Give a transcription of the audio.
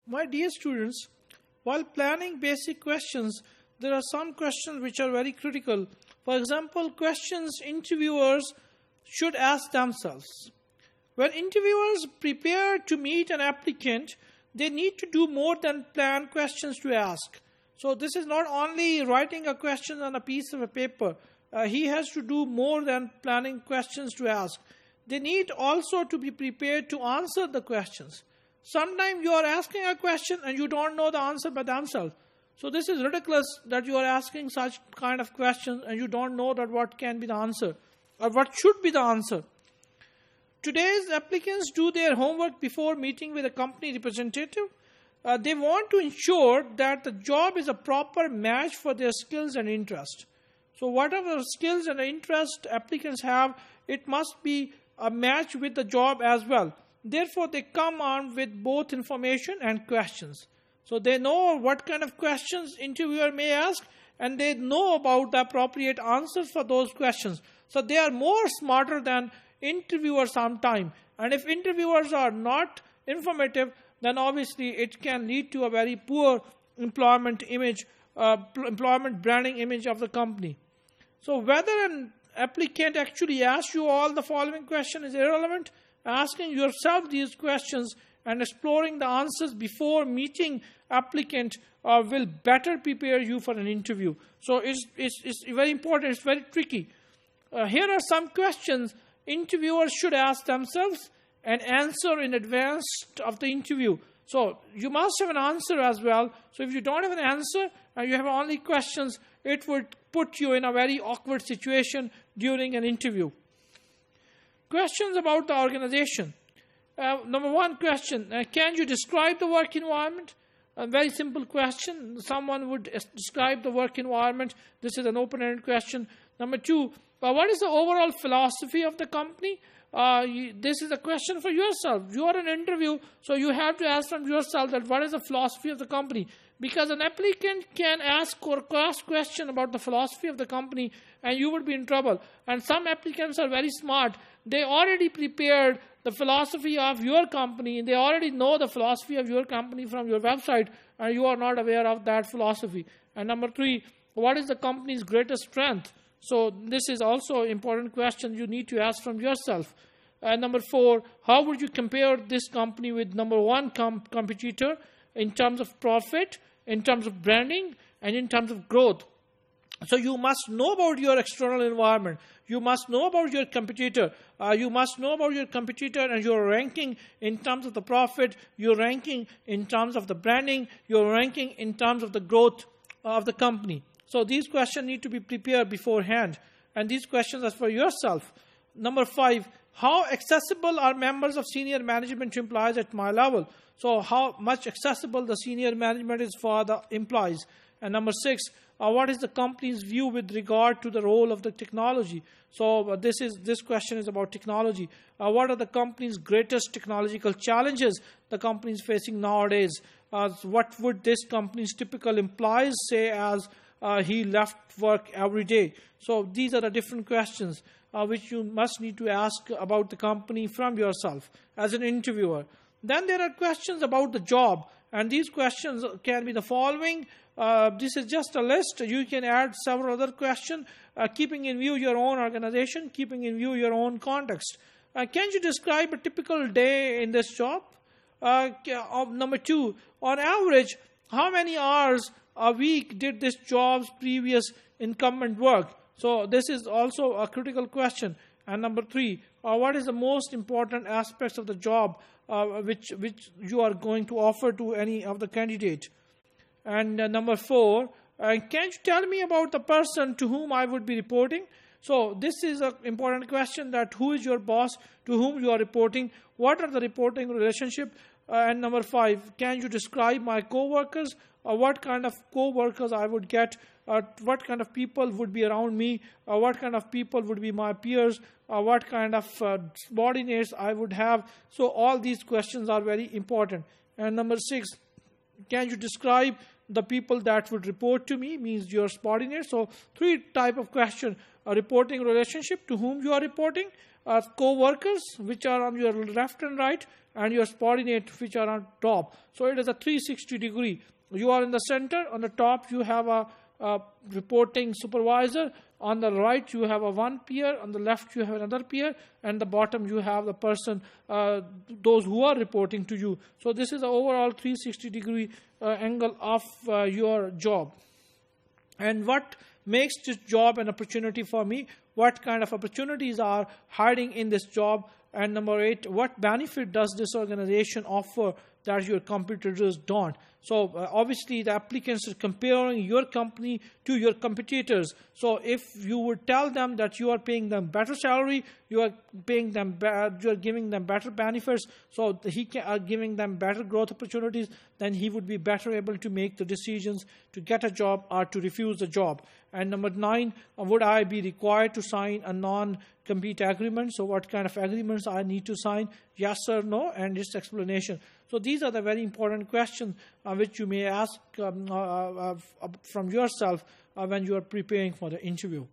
My dear students, while planning basic questions, there are some questions which are very critical. For example, questions interviewers should ask themselves. When interviewers prepare to meet an applicant, they need to do more than plan questions to ask. So this is not only writing a question on a piece of a paper. He has to do more than planning questions to ask. They need also to be prepared to answer the questions. Sometimes you are asking a question and you don't know the answer by themselves. So this is ridiculous that you are asking such kind of questions and you don't know that what can be the answer or what should be the answer. Today's applicants do their homework before meeting with a company representative. They want to ensure that the job is a proper match for their skills and interest. So whatever skills and interest applicants have, it must be a match with the job as well. Therefore, they come armed with both information and questions. So they know what kind of questions interviewer may ask, and they know about the appropriate answers for those questions. So they are more smarter than interviewers sometimes. And if interviewers are not informative, then obviously it can lead to a very poor employment branding image of the company. So whether an applicant actually asks you all the following question is irrelevant. Asking yourself these questions and exploring the answers before meeting applicant will better prepare you for an interview. So it's very important, it's very tricky. Here are some questions interviewers should ask themselves and answer in advance of the interview. So you must have an answer as well. So if you don't have an answer and you have only questions, it would put you in a very awkward situation during an interview. Questions about the organization. Number one question, can you describe the work environment? A very simple question. Someone would describe the work environment. This is an open-ended question. Number two, what is the overall philosophy of the company? This is a question for yourself. You are in an interview, so you have to ask from yourself that what is the philosophy of the company? Because an applicant can ask or cross question about the philosophy of the company and you would be in trouble. And some applicants are very smart. They already prepared the philosophy of your company. They already know the philosophy of your company from your website and you are not aware of that philosophy. And number three, what is the company's greatest strength? So this is also an important question you need to ask from yourself. Number four, how would you compare this company with number one competitor in terms of profit, in terms of branding, and in terms of growth? So you must know about your external environment. You must know about your competitor. You must know about your competitor and your ranking in terms of the profit, your ranking in terms of the branding, your ranking in terms of the growth of the company. So these questions need to be prepared beforehand. And these questions are for yourself. Number five, how accessible are members of senior management to employees at my level? So how much accessible the senior management is for the employees? And number six, what is the company's view with regard to the role of the technology? So this question is about technology. What are the company's greatest technological challenges the company is facing nowadays? What would this company's typical employees say as he left work every day? So these are the different questions which you must need to ask about the company from yourself as an interviewer. Then there are questions about the job, and these questions can be the following. This is just a list. You can add several other questions, keeping in view your own organization, keeping in view your own context. Can you describe a typical day in this job? Number two, on average, how many hours a week did this job's previous incumbent work? So this is also a critical question. And number three, what is the most important aspects of the job which you are going to offer to any of the candidate? And number four, can you tell me about the person to whom I would be reporting? So this is an important question, that who is your boss, to whom you are reporting, what are the reporting relationship? And number five, can you describe my coworkers? What kind of co-workers I would get, what kind of people would be around me, what kind of people would be my peers, what kind of subordinates I would have. So all these questions are very important. And number six, can you describe the people that would report to me, means your subordinates. So 3 type of question: a reporting relationship, to whom you are reporting, co-workers, which are on your left and right, and your subordinate, which are on top. So it is a 360 degree. You are in the center. On the top you have a reporting supervisor. On the right you have one peer. On the left you have another peer. And the bottom you have the person, those who are reporting to you. So this is the overall 360 degree angle of your job. And what makes this job an opportunity for me? What kind of opportunities are hiding in this job? And number 8, what benefit does this organization offer that your competitors don't? So obviously the applicants are comparing your company to your competitors. So if you would tell them that you are paying them better salary, you are paying them, you are giving them better benefits, so he are giving them better growth opportunities, then he would be better able to make the decisions to get a job or to refuse the job. And number 9, would I be required to sign a non-compete agreement? So what kind of agreements I need to sign? Yes or no, and its explanation. So these are the very important questions which you may ask from yourself when you are preparing for the interview.